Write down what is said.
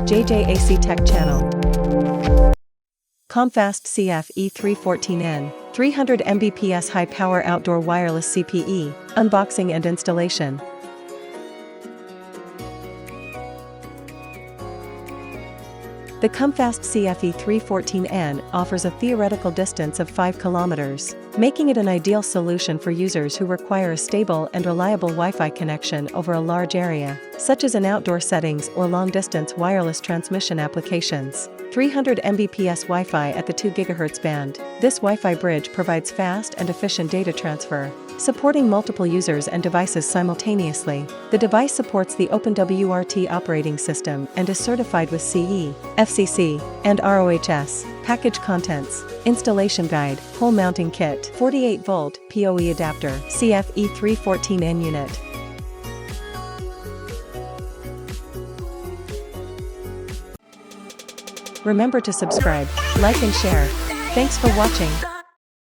JJ.A.C Tech Channel. Comfast CF-E314N, 300 Mbps high-power outdoor wireless CPE, unboxing and installation. The Comfast CF-E314N offers a theoretical distance of 5 kilometers, making it an ideal solution for users who require a stable and reliable Wi-Fi connection over a large area, such as in outdoor settings or long-distance wireless transmission applications. 300 Mbps Wi-Fi at the 2 GHz band. This Wi-Fi bridge provides fast and efficient data transfer, supporting multiple users and devices simultaneously. The device supports the OpenWRT operating system and is certified with CE, FCC, and RoHS. Package contents: installation guide, pole mounting kit, 48-volt PoE adapter, CF-E314N unit. Remember to subscribe, like and share. Thanks for watching.